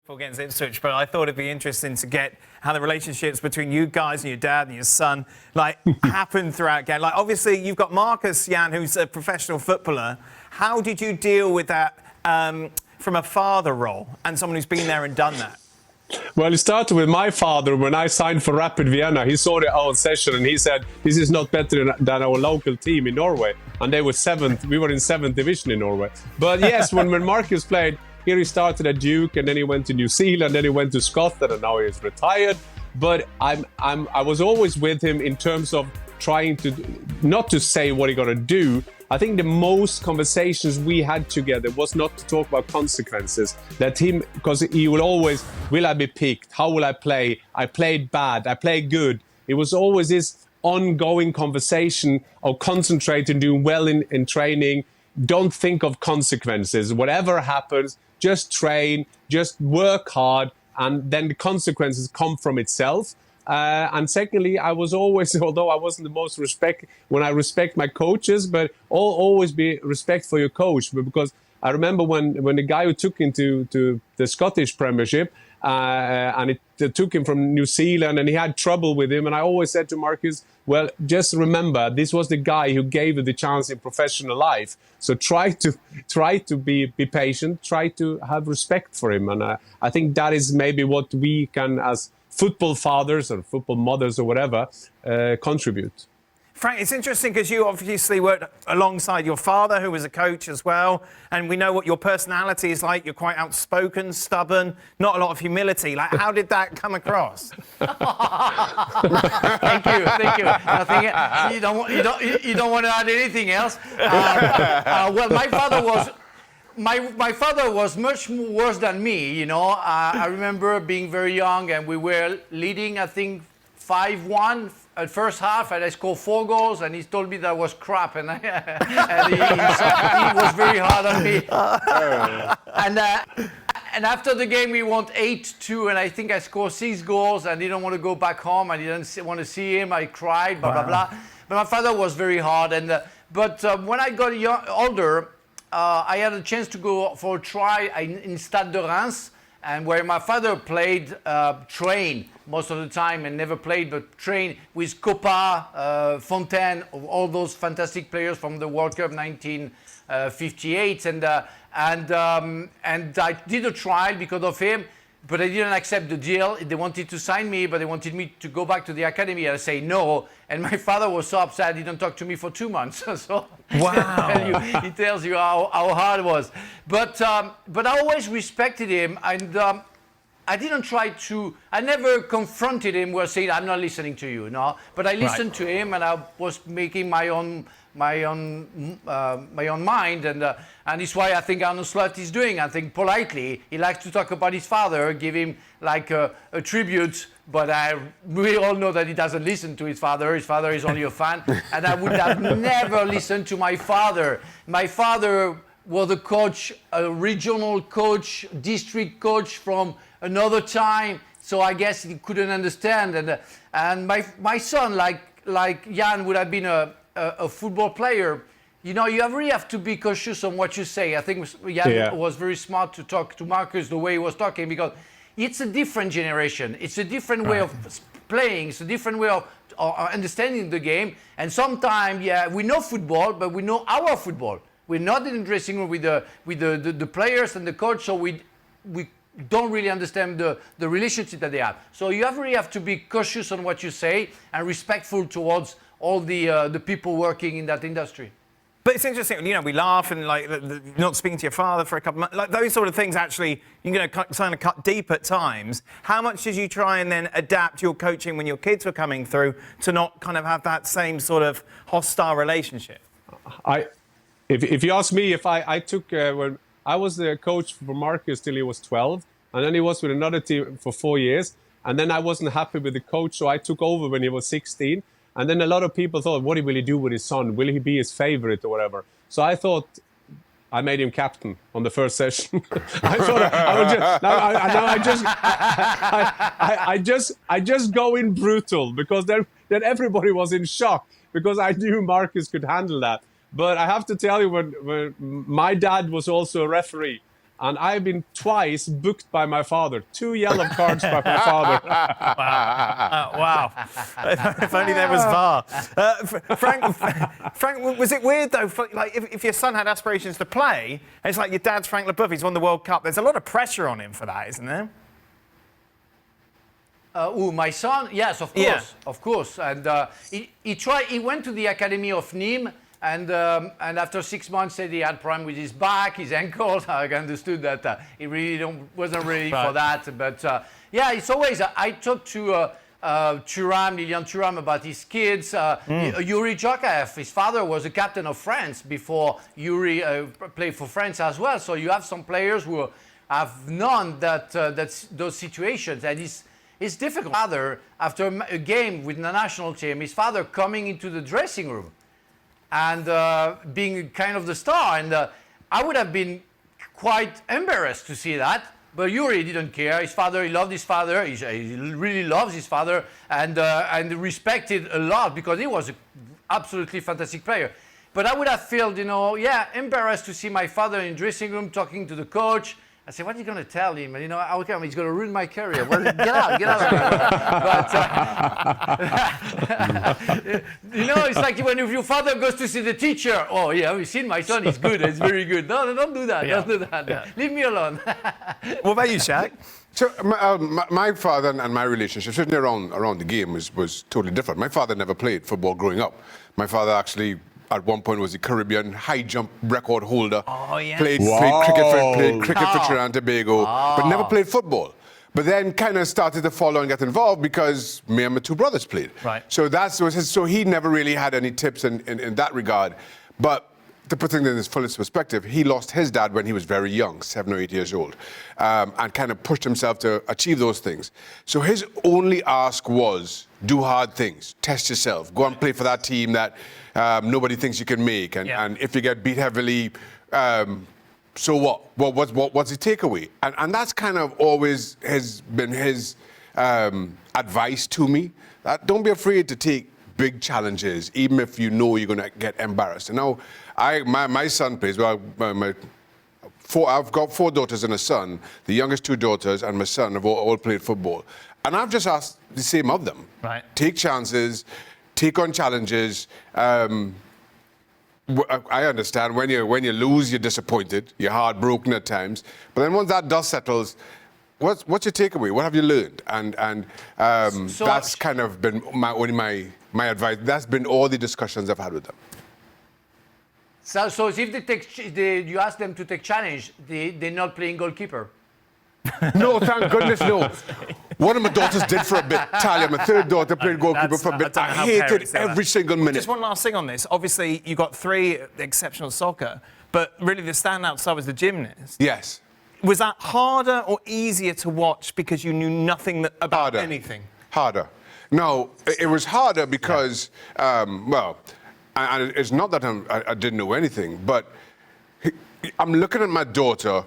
against Ipswich, but I thought it'd be interesting to get how the relationships between you guys and your dad and your son happen throughout game. Like, obviously, you've got Marcus, Jan, who's a professional footballer. How did you deal with that from a father role and someone who's been there and done that? Well, it started with my father. When I signed for Rapid Vienna, he saw our session and he said, "This is not better than our local team in Norway." And they were seventh. We were in 7th division in Norway. But yes, when Marcus played, here he started at Duke, and then he went to New Zealand, then he went to Scotland, and now he's retired. But I was always with him in terms of trying to not to say what he's gonna do. I think the most conversations we had together was not to talk about consequences. That him, because he will always, will I be picked? How will I play? I played bad. I played good. It was always this ongoing conversation of concentrating, doing well in training. Don't think of consequences. Whatever happens, just train, just work hard, and then the consequences come from itself. And secondly, I was always, although I wasn't the most when I respect my coaches, but always be respect for your coach. Because I remember when the guy who took him to the Scottish Premiership, and it took him from New Zealand, and he had trouble with him. And I always said to Marcus, well, just remember, this was the guy who gave you the chance in professional life. So try to be patient, try to have respect for him. And I think that is maybe what we can, as football fathers or football mothers or whatever, contribute. Frank, it's interesting because you obviously worked alongside your father, who was a coach as well, and we know what your personality is like. You're quite outspoken, stubborn, not a lot of humility. Like, how did that come across? Thank you. Nothing, you don't want to add anything else. Well, my father was much worse than me. You know, I remember being very young, and we were leading, I think, 5-1 at first half, and I scored 4 goals, and he told me that was crap, and, he was very hard on me. And after the game, we won 8-2, and I think I scored 6 goals, and didn't want to go back home. I didn't want to see him. I cried, blah, blah, blah. But my father was very hard. But when I got older, I had a chance to go for a try in Stade de Reims, and where my father played, train most of the time, and never played, but trained with Copa, Fontaine, all those fantastic players from the World Cup 1958. And I did a trial because of him, but I didn't accept the deal. They wanted to sign me, but they wanted me to go back to the academy. I say no, and my father was so upset he didn't talk to me for 2 months. So wow, he tells you how hard it was. But I always respected him, and I didn't try to. I never confronted him with saying, "I'm not listening to you." No, but I listened to him, and I was making my own mind, and it's why I think Arne Slot is doing. I think politely, he likes to talk about his father, give him like a tribute, but we all know that he doesn't listen to his father. His father is only a fan, and I would have never listened to my father. My father was a coach, a regional coach, district coach from another time, so I guess he couldn't understand. And my son, like Jan, would have been a football player. You know, you really have to be cautious on what you say. I think Jan was very smart to talk to Marcus the way he was talking, because it's a different generation. It's a different way of playing. It's a different way of understanding the game. And sometimes, we know football, but we know our football. We're not in the dressing room with the players and the coach, so we don't really understand the relationship that they have. So you really have to be cautious on what you say and respectful towards all the people working in that industry. But it's interesting, you know, we laugh and not speaking to your father for a couple of months, like those sort of things actually, you're going to kind of cut deep at times. How much did you try and then adapt your coaching when your kids were coming through to not kind of have that same sort of hostile relationship? If you ask me, if I took, when I was the coach for Marcus till he was 12, and then he was with another team for 4 years, and then I wasn't happy with the coach, so I took over when he was 16. And then a lot of people thought, what will he do with his son? Will he be his favorite or whatever? So I thought I made him captain on the first session. I thought I just go in brutal, because then everybody was in shock, because I knew Marcus could handle that. But I have to tell you, when my dad was also a referee, And I've been twice booked by my father. 2 yellow cards by my father. Wow. If only there was VAR. Frank, was it weird though? Like, if your son had aspirations to play, and it's like your dad's Frank Leboeuf, he's won the World Cup. There's a lot of pressure on him for that, isn't there? My son? Yes, of course, Yeah. of course. And he tried. He went to the academy of Nîmes, and after 6 months, said he had problem with his back, his ankle. I understood that he really wasn't ready for that. But yeah, it's always. I talked to Lilian Thuram about his kids. Yuri Jokaev, his father was a captain of France before Yuri played for France as well. So you have some players who have known that those situations, and it's difficult. Father, after a game with the national team, his father coming into the dressing room and being kind of the star. And I would have been quite embarrassed to see that. But Yuri didn't care. His father, he loved his father. He really loves his father and respected a lot because he was an absolutely fantastic player. But I would have felt, embarrassed to see my father in the dressing room talking to the coach. I said, what are you going to tell him? And, okay, he's going to ruin my career. Well, get out. But, it's like when if your father goes to see the teacher. Oh, yeah, have you seen my son? He's good. He's very good. No, don't do that. Yeah. Don't do that. Yeah. Leave me alone. What about you, Shaq? So my father and my relationship, certainly around the game, was totally different. My father never played football growing up. My father actually, at one point, was the Caribbean high jump record holder. Oh, yeah. Played cricket for Trinidad and Tobago, but never played football. But then kind of started to follow and get involved because me and my 2 brothers played. Right. So so he never really had any tips in that regard. But to put things in his fullest perspective, he lost his dad when he was very young, 7 or 8 years old, and kind of pushed himself to achieve those things. So his only ask was, do hard things, test yourself, go and play for that team that nobody thinks you can make, and if you get beat heavily, so what? What's the takeaway? And that's kind of always has been his advice to me, that don't be afraid to take big challenges, even if you know you're going to get embarrassed. And now, my son plays, I've got 4 daughters and a son. The youngest 2 daughters and my son have all played football. And I've just asked the same of them. Right. Take chances, take on challenges. I understand when you lose, you're disappointed, you're heartbroken at times. But then once that dust settles, what's your takeaway? What have you learned? And that's kind of been my advice. That's been all the discussions I've had with them. So if you ask them to take challenge, they're not playing goalkeeper. No, thank goodness, no. One of my daughters did for a bit. Talia, my 3rd daughter, played goalkeeper for a bit. I hated every single minute. Just one last thing on this. Obviously, you got 3 exceptional soccer, but really the standout star was the gymnast. Yes. Was that harder or easier to watch because you knew nothing about anything? Harder. No, it was harder because, and it's not that I didn't know anything, but I'm looking at my daughter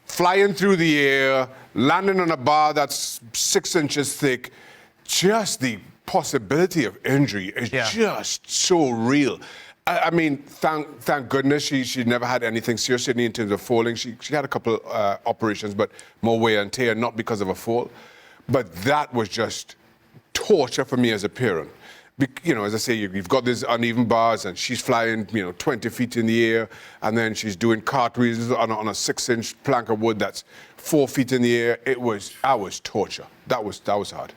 flying through the air, landing on a bar that's 6 inches thick. Just the possibility of injury is just so real. I mean, thank goodness she never had anything serious in terms of falling. She had a couple operations, but more wear and tear, not because of a fall. But that was just torture for me as a parent. As I say, you've got these uneven bars, and she's flying, 20 feet in the air, and then she's doing cartwheels on a 6-inch plank of wood that's 4 feet in the air. That was torture. That was hard.